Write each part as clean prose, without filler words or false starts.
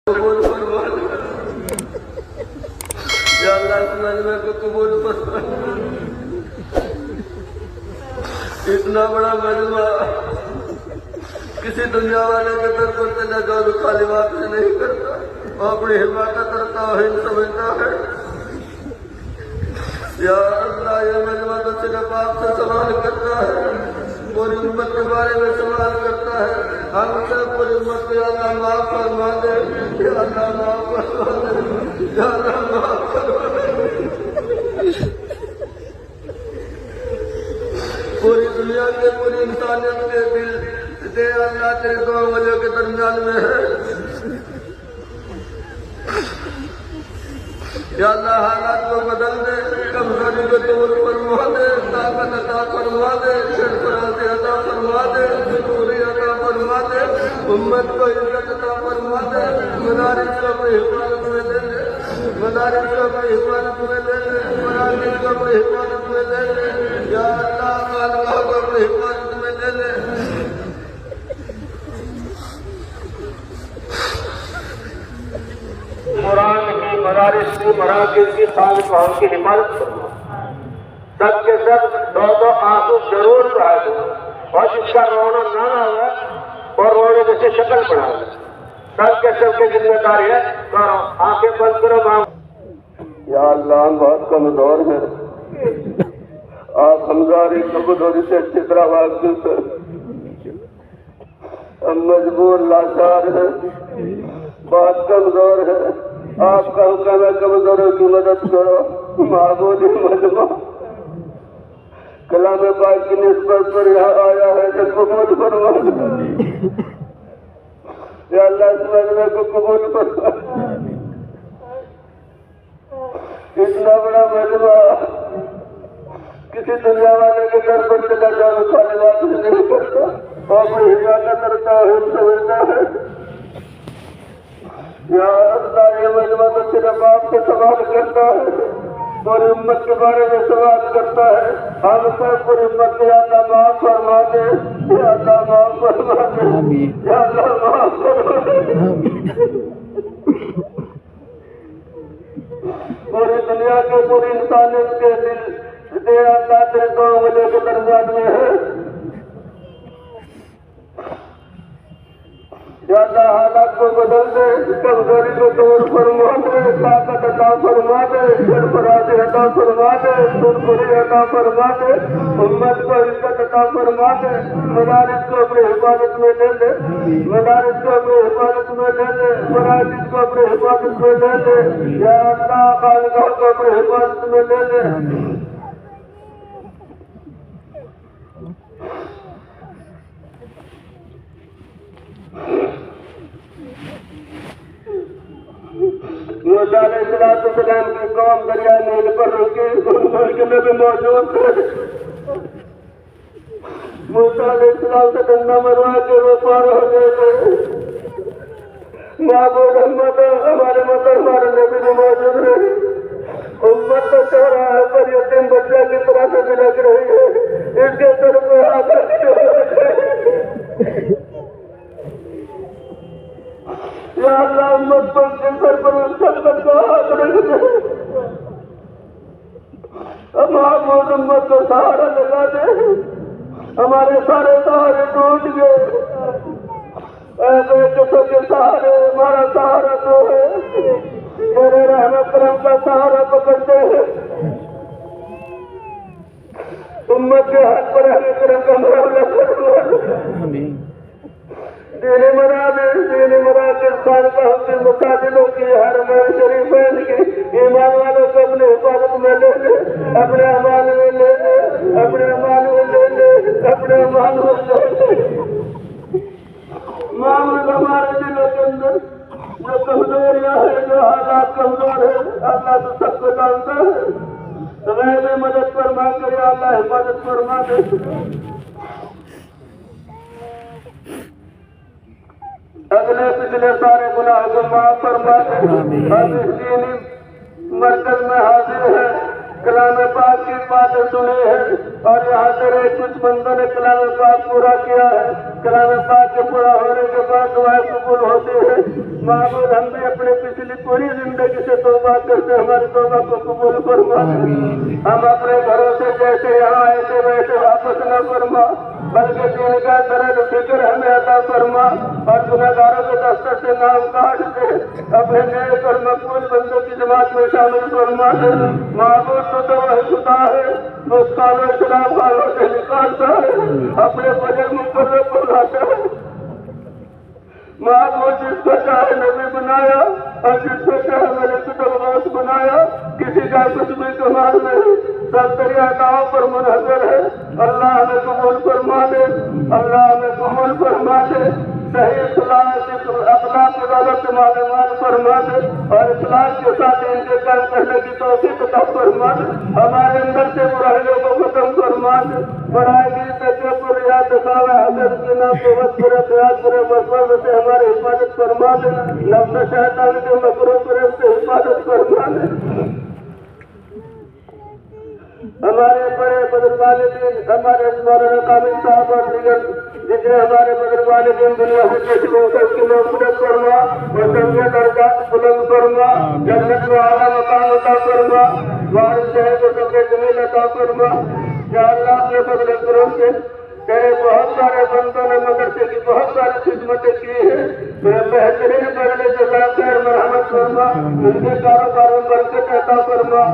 قبول فرما یا اللہ اس مجمع کو قبول فرما. اتنا بڑا مجمع کسی دنیا والے کے طرف سے نہ جو خالی بات سے نہیں کرتا، وہ اپنی حمایت کرتا ہے، سمجھتا ہے. یا اللہ یہ مجمع تو صرف آپ سے سوال کرتا ہے، پوری امت کے بارے میں سوال کرتا ہے. ہم سے پوری امت کو یا اللہ معاف فرما دے، یا اللہ معاف فرما دے، یا اللہ معاف فرما دے. پوری دنیا کے، پوری انسانیت کے دل دے اللہ تیرے دو انگلیوں کے درمیان میں ہے. یا اللہ حالات کو بدل دے، کمزوری کو دور فرما دے، طاقت عطا فرما دے، سرفرازی عطا فرما دے، ضروری عطا فرما دے، امت کو عزت عطا فرما دے. مدارس کو اپنی حفاظت میں لے لے، مدارس کو اپنی حفاظت میں لے لے، مراکز کو اپنی حفاظت میں لے لے. یا اللہ خانقاہ کو اپنی حفاظت میں لے لے. قرآن کی مدارس کی مراکز کی خانقاہوں کی حفاظت کرنا، سب کے سب دو دو آنسو ضرور بہا دو، اور جس کا رونا نہ ہوا اور رونے جیسے شکل بنا دو. سب کے سب کی ذمہ داری ہے، کرو آنکھیں بند کرو. یا اللہ ہم بہت کمزور ہیں، آپ ہماری کمزوری سے اچھی طرح واقف ہیں. ہم مجبور لاچار ہیں، بہت کمزور ہے. آپ کا حکم ہے کمزوروں کی مدد کرو. معبود مجمع کلام پاک کی نسبت پر یہاں آیا ہے کہ قبول فرما. یا اللہ اس مجمع کو قبول فرما. اتنا بڑا مجمع کسی دنیا والے کے در پر چلا جاؤ خالی بات نہیں کرتا، اور کوئی حفاظت کرتا ہے، سمجھتا ہے. یا اللہ یہ مجمع تو صرف آپ سے سوال کرتا ہے، پوری امت کے بارے میں سوال کرتا ہے. ہم سب پوری امت کے یا اللہ معاف فرما دے، یا اللہ معاف فرما دے، یا اللہ معاف فرما دے. پوری دنیا کے، پوری انسانیت کے دل دے اللہ تیرے دو انگلیوں کے درمیان میں ہے. یا اللہ حالات کو بدل دے، کمزوری کو دور فرما دے، طاقت عطا فرما دے، سرفرازی عطا فرما دے، سرخوری عطا فرما دے، امت کو عزت عطا فرما دے. مدارس کو اپنی حفاظت میں لے لے، مدارس کو اپنی حفاظت میں لے لے، مراکز کو اپنی حفاظت میں لے لے. یا اللہ خانقاہ کو اپنی حفاظت میں لے لے. موسیٰ علیہ السلام کی قوم دریائے نیل پر رکی، ان ملک میں بھی موجود تھے. موسیٰ علیہ السلام سے ڈنڈا مروا کے وہ پار ہو گئے تھے. معبود امت ہمارے ہمارے نبی بھی موجود رہی. امت تو چوراہے پر یتیم بچہ کی طرح سے بلک رہی ہے، اس کے سر پہ ہاتھ یا اللہ امت پر کے سر پر شفقت کا ہاتھ رکھ دے. معبود امت کو سہارا لگا دے. ہمارے سارے سہارے ٹوٹ گئے، ایسے کسوں کے سہارے ہمارا سہارا تو ہے. میرے رحمت کرم کا سہارا پکڑتے ہیں. امت کے ہاتھ پر رحمت کرم کا معاملہ کرو. دینی مراکز خانقاہوں کی مساجدوں کی، حرمین شریفین کی ایمان والوں کو اپنے حفاظت میں لے لے، اپنے امان میں لے لے، اپنے امان میں لے لے، اپنے امان میں لے لے. معاملہ ہمارے دلوں کے اندر جو کمزوریاں ہیں، جو حالات کمزور ہیں، اللہ تو سب کو جانتا ہے. غیر مدد فرما کر یا اللہ حفاظت فرما دے. اگلے پچھلے سارے گناہ کو معاف فرما دے. ہم اس دینی مرکز میں حاضر ہیں، کلام پاک کی باتیں سنی ہے اور یہاں تیرے کچھ بندوں نے کلام پاک پورا کیا ہے. کلام پاک کے پورا ہونے کے بعد دعائیں قبول ہوتی ہے. معبود ہم بھی اپنے پچھلی پوری زندگی سے توبہ کرتے ہماری توبہ کو قبول فرما. ہم اپنے گھروں سے جیسے یہاں آئے تھے ویسے واپس نہ فرما بلکہ دین کا درد فکر ہمیں عطا فرما اور گناہگاروں کے دفتر سے نام کاٹ دے. اپنے نیک اور مقبول بندوں کی جماعت میں شامل فرما دے. معبود تو وہی خدا ہے اس کالوں شراب والوں سے نکالتا ہے اپنے بجر مقرر کو لاتا ہے. معبود جس کو چاہے نبی بنایا اور جس کو چاہے ملک الغوث بنایا کسی کا کچھ بھی کمال نہیں سب تیری عطاؤں پر منحصر ہے. اللہ ہمیں قبول فرما دے. اللہ ہمیں قبول فرما دے. صحیح اخلاص اخلاق کی دولت سے معلومات فرما دے اور اخلاص کے ساتھ ان کے کام کرنے کی توفیق عطا فرما دے. ہمارے اندر سے برائیوں کو ختم فرما دے. برائی کی تکبر یا دکھاوا حسد کینہ قوت برے خیال برے وسوسے سے ہماری حفاظت فرما دے. نفس شیطان کے مکروں فریب سے حفاظت فرما دے. ہمارے بڑے بزرگان دین ہمارے مولانا کامل صاحب اور دیگر جتنے ہمارے بزرگان دین دنیا سے چشموں سے اس کی مغفرت فرما اور سنگے درجات بلند فرما. جنت میں اعلیٰ مقام عطا فرما. وارث شہر کو سب جمیل عطا فرما. یا اللہ اپنے فضل کرم سے تیرے بہت سارے بندوں نے مدرسے کی بہت ساری خدمتیں کی ہیں. بہترین پہلے جزاک خیر مرحمت فرما. ان کے کاروبار میں برکت عطا فرما.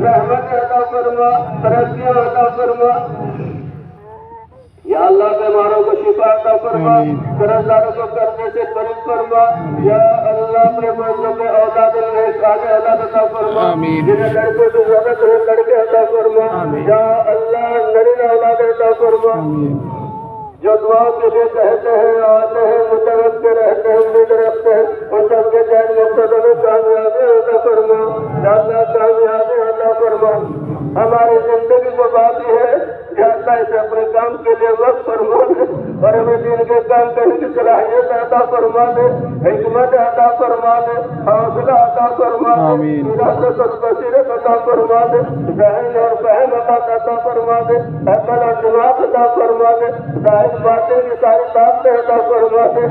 رحمت عطا فرما. ترقیاں عطا فرما. یا اللہ بیماروں کو شفا عطا فرما. قرضداروں کو کرنے سے قریب فرما. یا اللہ اپنے بندوں میں اولاد آگے اولاد عطا فرما. جنہیں لڑکوں کی ضرورت ہے لڑکے عطا فرما. یا اللہ نرین اولاد عطا فرما. جو دعاؤں کے لیے کہتے ہیں آتے ہیں متوقع رہتے ہیں امید رکھتے ہیں ان سب کے جائز مقصدوں میں کامیابی عطا فرما. یا اللہ کامیابی عطا فرما. ہماری زندگی جو باقی ہے یا اللہ اسے اپنے کام کے لیے وقت فرما دے اور ہمیں دین کے کام کرنے کی صلاحیت عطا فرما دے. حکمت عطا فرما دے. حوصلہ عطا فرما دے. فراست اور بصیرت عطا فرما دے. ذہن اور فہم عطا فرما دے. عقل اور دماغ عطا فرما دے. ظاہر باتیں کی ساری طاقتیں عطا فرما دے.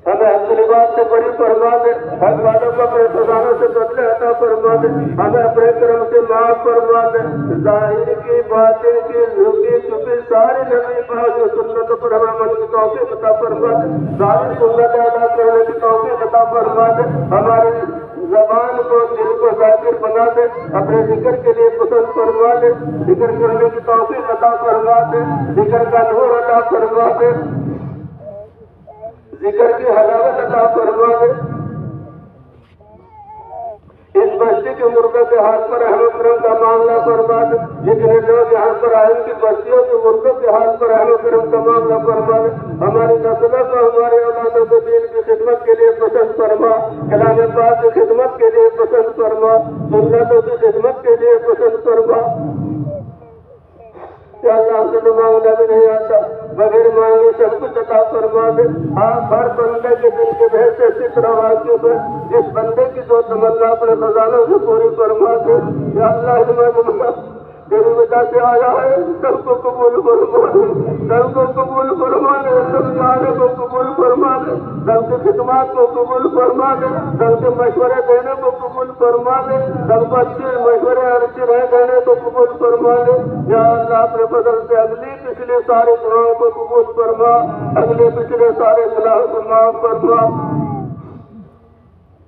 ہمیں حق لباس سے بڑی فرما دے. حق والوں کو اپنے خزانوں سے بدلے عطا فرما دے. ہمیں اپنے کرم سے معاف فرما دے. ظاہر کی باتیں کی جھوکی چھپی ساری نبی پاک جو سنتوں پر ہمیں عمل کی توفیق عطا فرما دے. ساری سنت ادا کرنے کی توفیق عطا فرما دے. ہماری زبان کو دل کو ذاکر بنا دے. اپنے ذکر کے لیے پسند فرما دے. ذکر کرنے کی توفیق عطا فرما دے. ذکر کا نور عطا فرما دے. ذکر کی حلاوت عطا فرما دے. اس بستی کے مردوں کے ہاتھ پر اہم کرم کا معاملہ فرما دے. جتنے لوگ یہاں پر آئے ان کی بستیوں کے مردوں کے ہاتھ پر اہم کرم کا معاملہ فرما دے. ہماری نسلوں کو ہمارے اولادوں کو دین کی خدمت کے لیے پسند فرما. کلام پاک کی خدمت کے لیے پسند فرما. سنتوں کی خدمت کے لیے پسند فرما. یا اللہ ہم سے تو مانگنا بھی نہیں آتا بغیر مانگے سب کچھ عطا فرما دے. آپ ہر بندے کے دل کے بہت سے ستر واقف ہے. جس بندے کی جو تمنا اپنے خزانوں سے پوری فرما دے. یا اللہ تیری وجہ سے آیا ہے سب کو قبول فرما دے. سب کو قبول فرما دے. سب جانے کو قبول فرما دے. سب کی خدمات کو قبول فرما دے. سب کے مشورے دینے کو قبول فرما دے. سب کو اچھے مشورے اور اچھی رائے دینے کو قبول فرما دے. یا اللہ اپنے فضل سے اگلی پچھلے سارے گناہوں کو قبول فرما. اگلے پچھلے سارے گناہوں کو معاف فرما.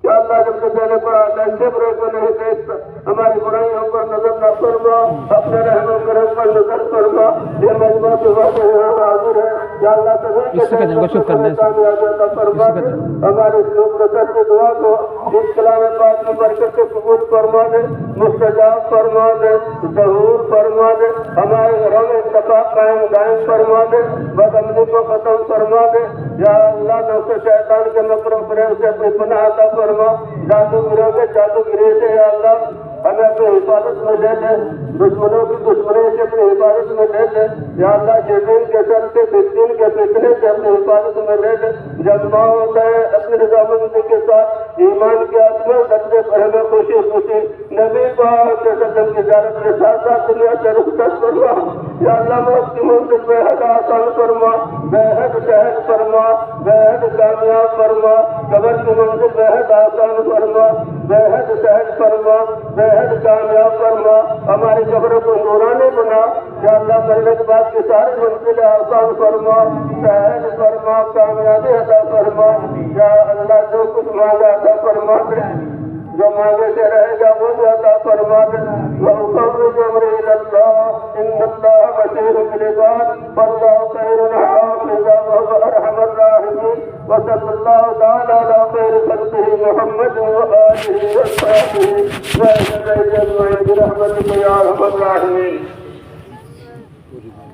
یا اللہ جب سے دینے پر آتا ہے شبرے کو نہیں دیکھتا. ہماری برائیوں پر نظر نہ فرما. اپنے رحم و کرم پر نظر فرما. یہ مجمع کے وقت یہاں حاضر ہے. یا اللہ سبھی کے کامیابی عطا فرما دے. ہمارے اس مختصر کی دعا کو اس کلام پاک کی برکت سے قبول فرما دے. مستجاب فرما دے. ظہور فرما دے. ہمارے گھروں میں اتفاق قائم دائم فرما دے. بدامنی کو ختم فرما دے. یا اللہ نفس شیطان کے مکر و فریب سے اپنی پناہ عطا فرما. جادوگروں کے جادوگری سے یا اللہ ہمیں اپنی حفاظت میں لے لے. دشمنوں کی دشمنی سے اپنی حفاظت میں لے لے. یا اللہ شیطان کے شر سے فتن کے فتنے سے اپنی حفاظت میں لے لے. جب موت ہے اپنے رضامندی کے ساتھ ایمان کے آسمان درجے پر ہمیں خوشی خوشی نبی پاک صلی اللہ علیہ وسلم کی زیارت کے ساتھ ساتھ دنیا سے رخصت فرما یا اللہ موت کی منزل بے حد آسان فرما بے حد سہل فرما بے حد کامیاب فرما قبر کی منزل بے حد آسان فرما بے حد سہل فرما بے حد کامیاب فرما ہماری قبروں کو نورانی بنا یا اللہ مرنے کے بعد کی ساری منزلیں آسان فرما سہل فرما کامیابی عطا فرما یا اللہ جو کچھ مانگا عطا فرما دے جو مانگے سے رہے گا وہ بھی عطا فرما دے وَأُفَوِّضُ أَمْرِي إِلَى اللَّهِ إِنَّ اللَّهَ بَصِيرٌ بِالْعِبَادِ وَاللَّهُ خَيْرٌ حَافِظًا وَهُوَ أَرْحَمُ الرَّاحِمِينَ وصلى الله تعالى على خير خلقه محمد وآله وصحبه وسلم برحمتك يا أرحم الراحمين.